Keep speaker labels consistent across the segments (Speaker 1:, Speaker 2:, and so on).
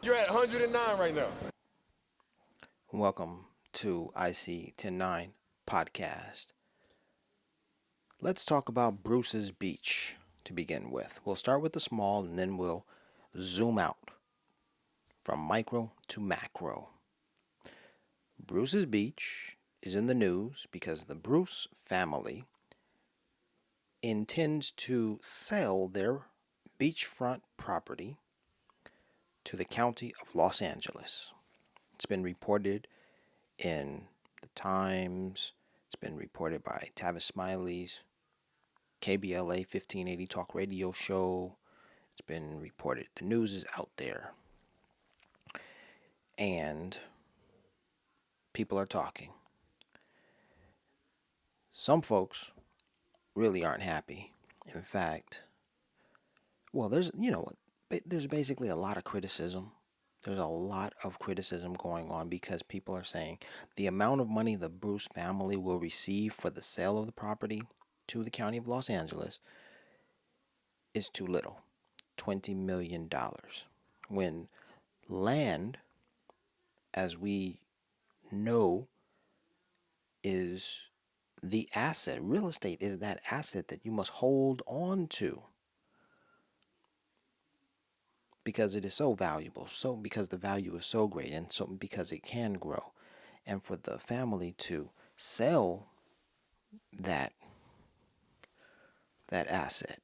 Speaker 1: You're at 109 right now.
Speaker 2: Welcome to IC 109 podcast. Let's talk about Bruce's Beach to begin with. We'll start with the small and then we'll zoom out from micro to macro. Bruce's Beach is in the news because the Bruce family intends to sell their beachfront property to the county of Los Angeles. It's been reported in the Times. It's been reported by Tavis Smiley's KBLA 1580 talk radio show. It's been reported. The news is out there. And people are talking. Some folks really aren't happy. In fact, well, there's basically a lot of criticism. There's a lot of criticism going on because people are saying the amount of money the Bruce family will receive for the sale of the property to the county of Los Angeles is too little. $20 million. When land, as we know, is the asset. Real estate is that asset that you must hold on to because it is so valuable, so because the value is so great, and so because it can grow. And for the family to sell that asset,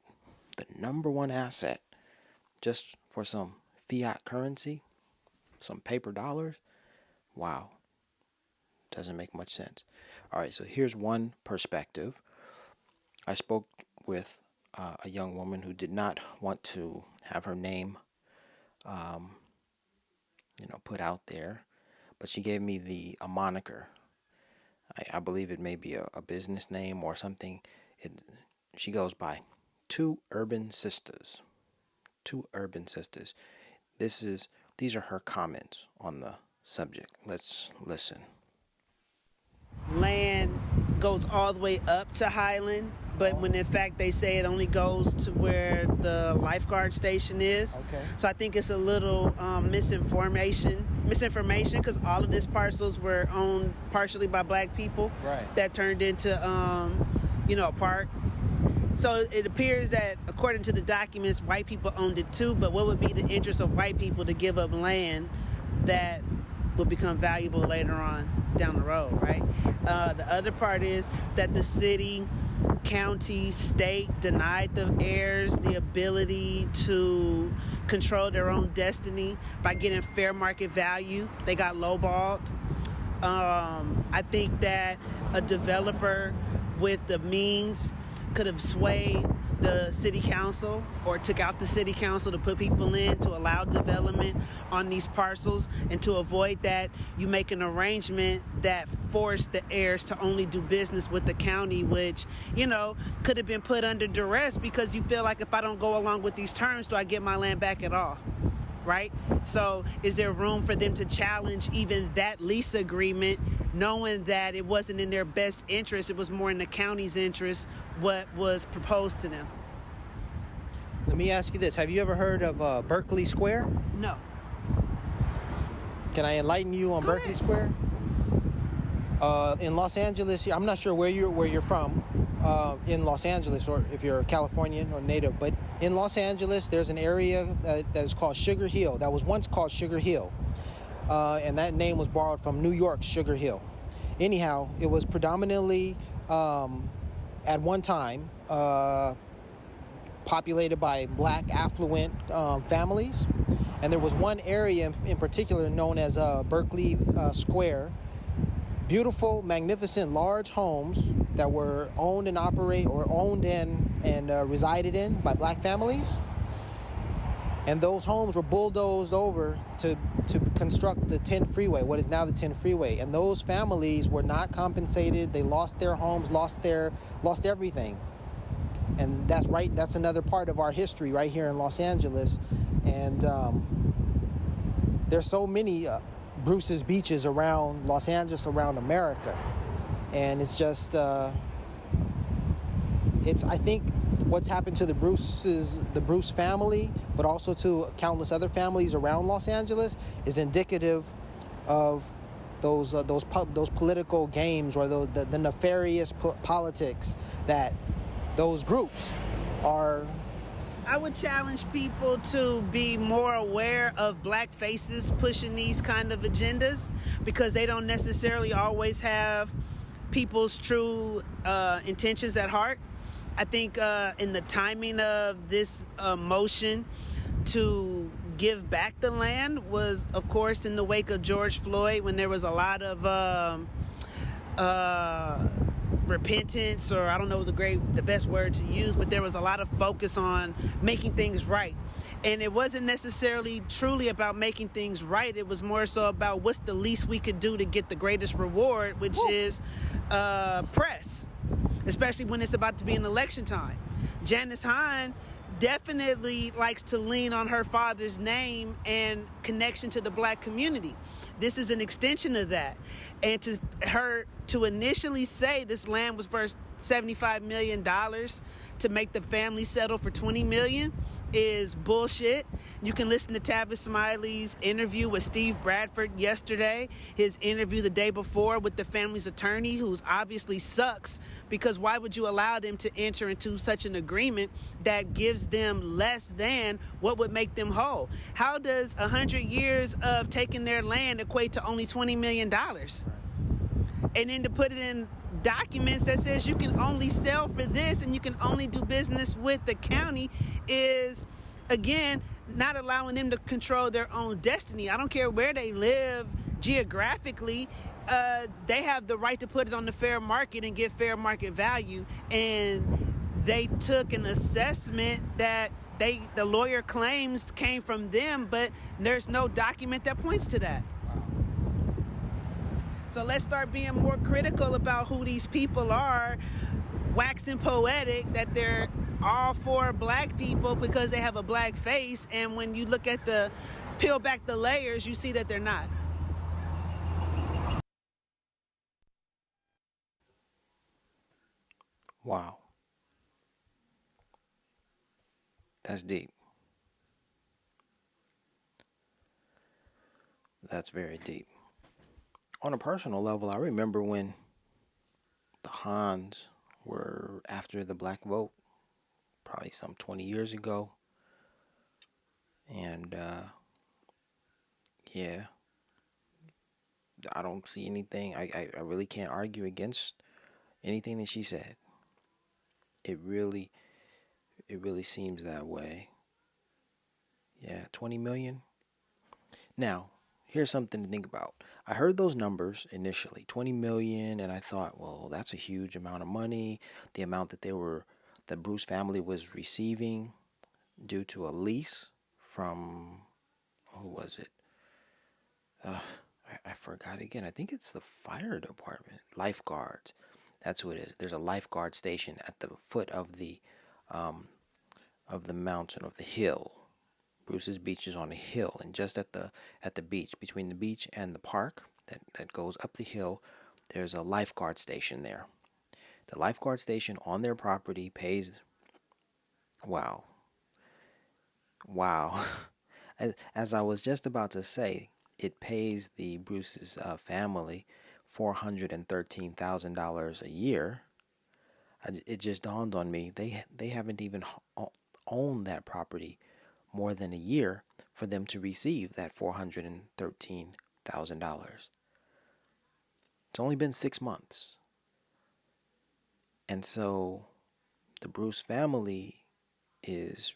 Speaker 2: the number one asset, just for some fiat currency, some paper dollars, wow, doesn't make much sense. All right, so here's one perspective. I spoke with a young woman who did not want to have her name put out there, but she gave me a moniker. I believe it may be a business name or something. She goes by Two Urban Sisters. Two Urban Sisters. These are her comments on the subject. Let's listen.
Speaker 3: Land goes all the way up to Highland, but when in fact they say it only goes to where the lifeguard station is.
Speaker 2: Okay.
Speaker 3: So I think it's a little misinformation because all of these parcels were owned partially by black people.
Speaker 2: Right.
Speaker 3: That turned into a park. So it appears that according to the documents, white people owned it too, but what would be the interest of white people to give up land that will become valuable later on down the road, right? The other part is that the city, county, state denied the heirs the ability to control their own destiny by getting fair market value. They got lowballed. I think that a developer with the means could have swayed the city council or took out the city council to put people in to allow development on these parcels, and to avoid that, you make an arrangement that forced the heirs to only do business with the county, which, could have been put under duress because you feel like if I don't go along with these terms, do I get my land back at all? Right? So is there room for them to challenge even that lease agreement, knowing that it wasn't in their best interest, it was more in the county's interest, what was proposed to them?
Speaker 2: Let me ask you this. Have you ever heard of Berkeley Square?
Speaker 3: No.
Speaker 2: Can I enlighten you on
Speaker 3: Go
Speaker 2: Berkeley
Speaker 3: ahead.
Speaker 2: Square? In Los Angeles, I'm not sure where you're from in Los Angeles, or if you're a Californian or native, but in Los Angeles, there's an area that is called Sugar Hill. That was once called Sugar Hill, and that name was borrowed from New York's Sugar Hill. Anyhow, it was predominantly, at one time, populated by black affluent families, and there was one area in particular known as Berkeley Square. Beautiful, magnificent, large homes that were owned and resided in by black families. And those homes were bulldozed over to construct the 10 freeway, what is now the 10 freeway. And those families were not compensated. They lost their homes, lost everything. And that's another part of our history right here in Los Angeles. And there's so many Bruce's beaches around Los Angeles, around America. And it's just, I think what's happened to the Bruce family, but also to countless other families around Los Angeles, is indicative of those political games, or the nefarious politics that those groups are.
Speaker 3: I would challenge people to be more aware of black faces pushing these kind of agendas, because they don't necessarily always have people's true intentions at heart. I think in the timing of this motion to give back the land was, of course, in the wake of George Floyd, when there was a lot of repentance, or I don't know the best word to use, but there was a lot of focus on making things right. And it wasn't necessarily truly about making things right. It was more so about what's the least we could do to get the greatest reward, which is press, especially when it's about to be an election time. Janice Hahn definitely likes to lean on her father's name and connection to the black community. This is an extension of that. And to her to initially say this land was worth $75 million to make the family settle for $20 million is bullshit. You can listen to Tavis Smiley's interview with Steve Bradford yesterday, his interview the day before with the family's attorney, who's obviously sucks, because why would you allow them to enter into such an agreement that gives them less than what would make them whole? How does 100 years of taking their land equate to only $20 million? And then to put it in documents that says you can only sell for this and you can only do business with the county is, again, not allowing them to control their own destiny. I don't care where they live geographically. They have the right to put it on the fair market and get fair market value. And they took an assessment that the lawyer claims came from them, but there's no document that points to that. So let's start being more critical about who these people are, waxing poetic that they're all for black people because they have a black face, and when you look at peel back the layers, you see that they're not.
Speaker 2: Wow, that's deep. That's very deep. On a personal level, I remember when the Hans were after the black vote, probably some 20 years ago. And yeah, I don't see anything. I really can't argue against anything that she said. It really, it really seems that way. Yeah, 20 million. Now, here's something to think about. I heard those numbers initially, 20 million, and I thought, well, that's a huge amount of money. The amount that Bruce family was receiving due to a lease from, who was it? Uh, I forgot again. I think it's the fire department, lifeguards. That's who it is. There's a lifeguard station at the foot um, of the mountain, of the hill. Bruce's beach is on a hill, and just at the beach, between the beach and the park that goes up the hill, there's a lifeguard station there. The lifeguard station on their property pays, wow, wow. As I was just about to say, it pays the Bruce's family $413,000 a year. It just dawned on me they haven't even owned that property more than a year for them to receive that $413,000. It's only been 6 months. And so the Bruce family is,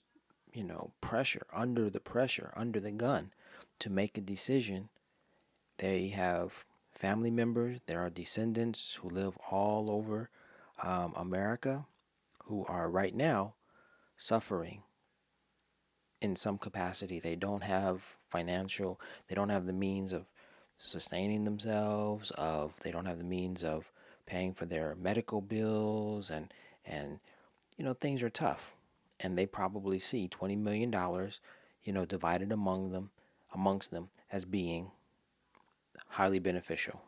Speaker 2: under the pressure, under the gun to make a decision. They have family members, there are descendants who live all over America who are right now suffering in some capacity. They don't have the means of sustaining themselves, they don't have the means of paying for their medical bills, and things are tough. And they probably see $20 million, divided amongst them as being highly beneficial.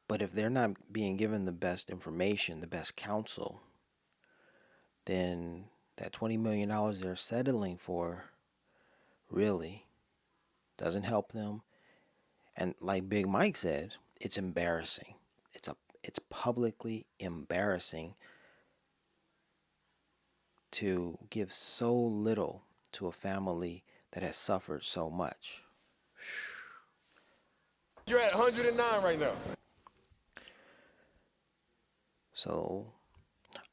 Speaker 2: But if they're not being given the best information, the best counsel, then that $20 million they're settling for really doesn't help them. And like Big Mike said, it's embarrassing. It's publicly embarrassing to give so little to a family that has suffered so much.
Speaker 1: You're at 109 right now.
Speaker 2: So,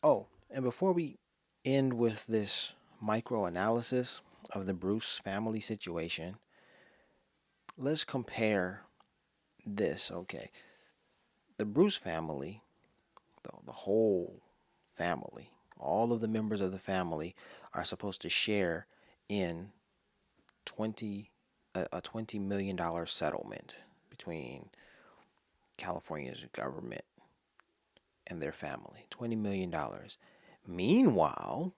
Speaker 2: oh, and before we end with this micro analysis of the Bruce family situation, let's compare this, okay? The Bruce family, the whole family, all of the members of the family are supposed to share in 20 a $20 million settlement between California's government and their family. $20 million. Meanwhile,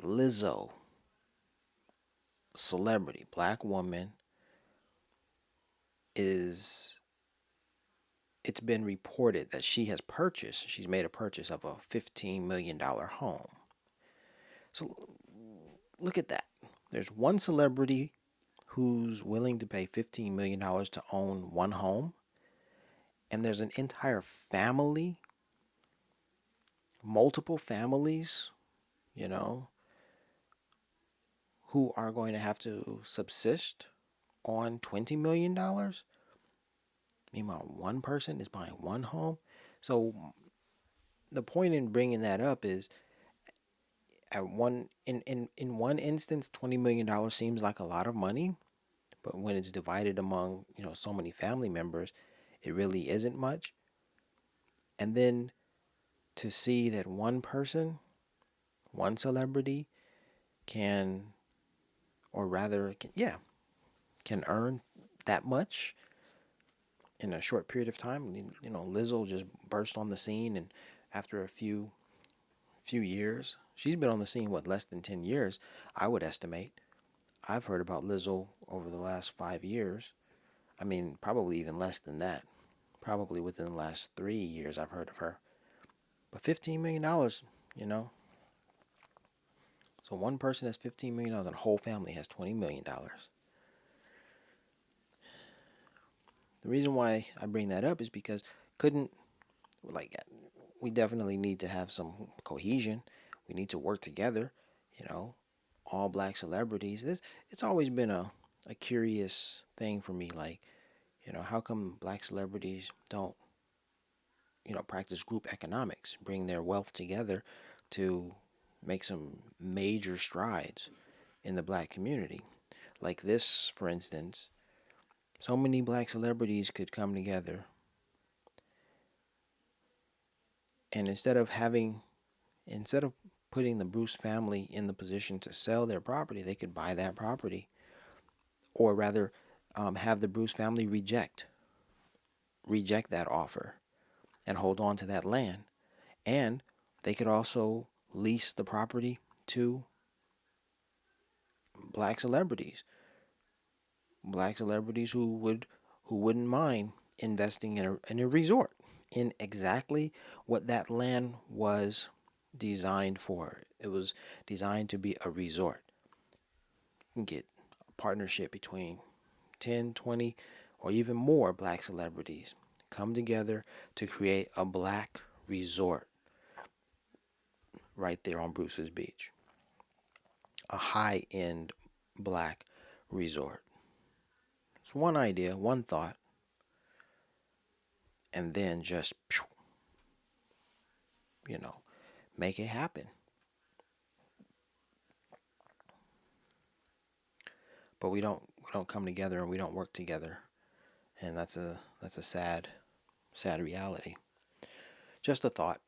Speaker 2: Lizzo, celebrity, black woman, is it's been reported that she's made a purchase of a $15 million home. So look at that. There's one celebrity who's willing to pay $15 million to own one home, and there's an entire family, multiple families, you know, who are going to have to subsist on $20 million. Meanwhile, one person is buying one home. So the point in bringing that up is, at one in one instance, $20 million seems like a lot of money, but when it's divided among so many family members, it really isn't much. And then to see that one person, one celebrity, can, or rather, can earn that much in a short period of time. Lizzo just burst on the scene, and after a few years, she's been on the scene, what, less than 10 years, I would estimate. I've heard about Lizzo over the last 5 years. I mean, probably even less than that. Probably within the last 3 years, I've heard of her. But $15 million, you know. So one person has $15 million, and a whole family has $20 million. The reason why I bring that up is because couldn't like we definitely need to have some cohesion. We need to work together. You know, all black celebrities. It's always been a curious thing for me. Like, how come black celebrities don't practice group economics, bring their wealth together to make some major strides in the black community? Like this, for instance, so many black celebrities could come together, and instead of putting the Bruce family in the position to sell their property, they could buy that property, or rather, have the Bruce family reject that offer and hold on to that land. And they could also lease the property to black celebrities, who wouldn't mind investing in a resort, in exactly what that land was designed for. It was designed to be a resort. You can get a partnership between 10, 20, or even more black celebrities come together to create a black resort right there on Bruce's Beach. A high-end black resort. It's one idea, one thought, and then just, you know, make it happen. But we don't come together, and we don't work together, and that's a sad reality. Just a thought.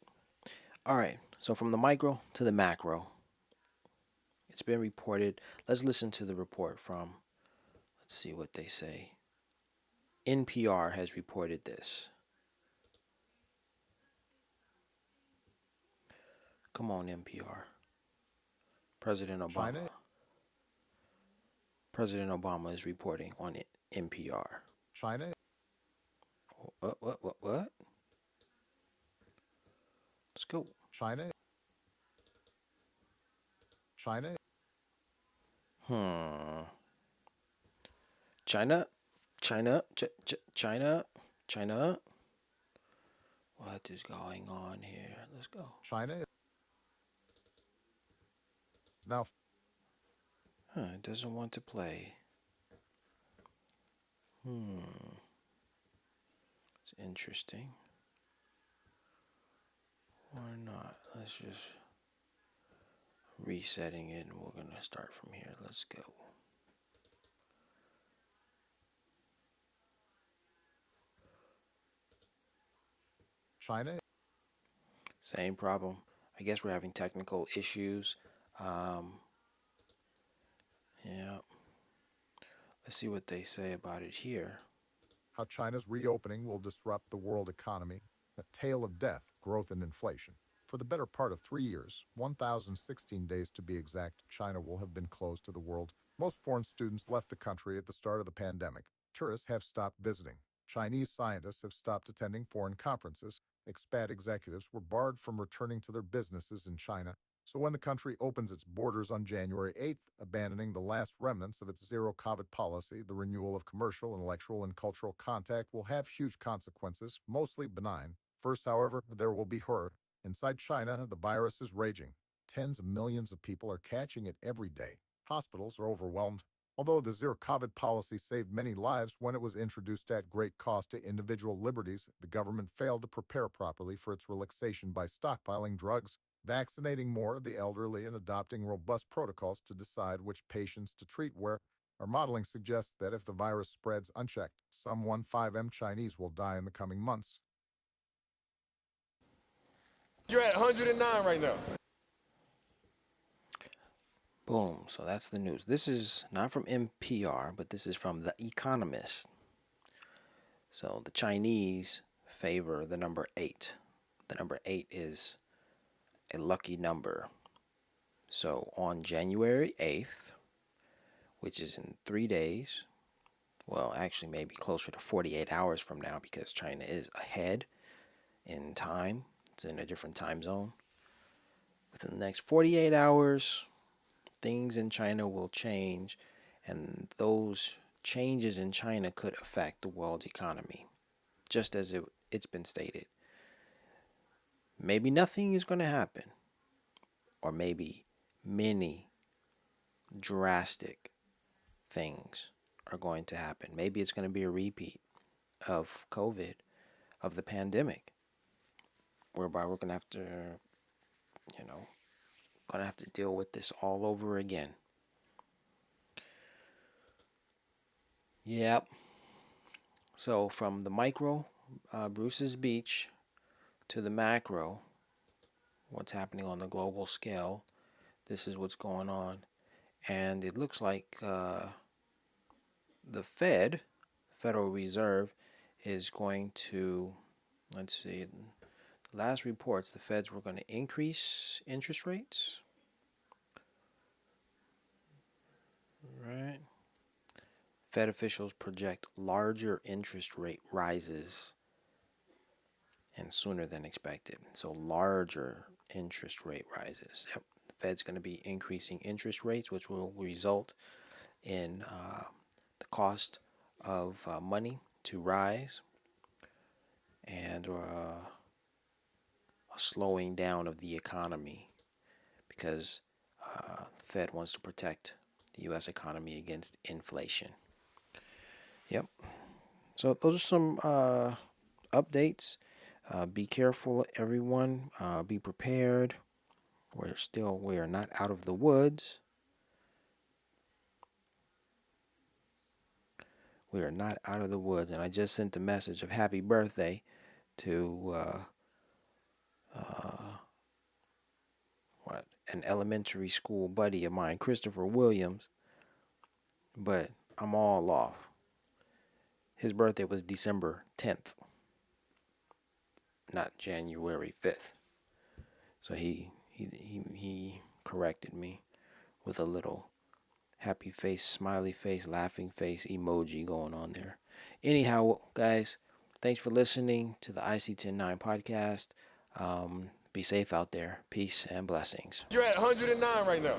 Speaker 2: All right. So from the micro to the macro, it's been reported. Let's listen to the report from. Let's see what they say. NPR has reported this. Come on, NPR. President Obama.
Speaker 1: China,
Speaker 2: President Obama is reporting on NPR.
Speaker 1: China,
Speaker 2: What? Let's go.
Speaker 1: China
Speaker 4: China.
Speaker 2: Hmm. China, China, China. What is going on here? Let's go.
Speaker 4: China is now
Speaker 2: Huh, it doesn't want to play. It's interesting. Or not. Let's just resetting it and we're gonna start from here. Let's go.
Speaker 4: China.
Speaker 2: Same problem. I guess we're having technical issues. Yeah. Let's see what they say about it here.
Speaker 4: How China's reopening will disrupt the world economy. A tale of death, growth, and inflation. For the better part of 3 years, 1,016 days to be exact, China will have been closed to the world. Most foreign students left the country at the start of the pandemic. Tourists have stopped visiting. Chinese scientists have stopped attending foreign conferences. Expat executives were barred from returning to their businesses in China. So when the country opens its borders on January 8th, abandoning the last remnants of its zero-COVID policy, the renewal of commercial, intellectual, and cultural contact will have huge consequences, mostly benign. First, however, there will be horror. Inside China, the virus is raging. Tens of millions of people are catching it every day. Hospitals are overwhelmed. Although the zero-COVID policy saved many lives when it was introduced at great cost to individual liberties, the government failed to prepare properly for its relaxation by stockpiling drugs, vaccinating more of the elderly, and adopting robust protocols to decide which patients to treat where. Our modeling suggests that if the virus spreads unchecked, some 1.5 million Chinese will die in the coming months.
Speaker 1: You're at 109 right now.
Speaker 2: Boom. So that's the news. This is not from NPR, but this is from The Economist. So the Chinese favor the number 8. The number 8 is a lucky number. So on January 8th, which is in 3 days, well, actually maybe closer to 48 hours from now because China is ahead in time. It's in a different time zone. Within the next 48 hours, things in China will change, and those changes in China could affect the world's economy, just as it's been stated. Maybe nothing is going to happen, or maybe many drastic things are going to happen. Maybe it's going to be a repeat of COVID, of the pandemic, whereby we're going to have to, deal with this all over again. Yep. So from the micro, Bruce's Beach, to the macro, what's happening on the global scale, this is what's going on. And it looks like the Federal Reserve, is going to, let's see, the last reports, the Feds were going to increase interest rates. Right. Fed officials project larger interest rate rises and sooner than expected. So larger interest rate rises. Yep. The Fed's going to be increasing interest rates, which will result in the cost of money to rise and a slowing down of the economy because the Fed wants to protect the U.S. economy against inflation. Yep. So those are some updates. Be careful, everyone. Be prepared. We are not out of the woods. We are not out of the woods. And I just sent a message of happy birthday to an elementary school buddy of mine, Christopher Williams. But I'm all off. His birthday was December 10th, not January 5th. So he corrected me with a little happy face, smiley face, laughing face emoji going on there. Anyhow, guys, thanks for listening to the IC109 podcast. Be safe out there. Peace and blessings.
Speaker 1: You're at 109 right now.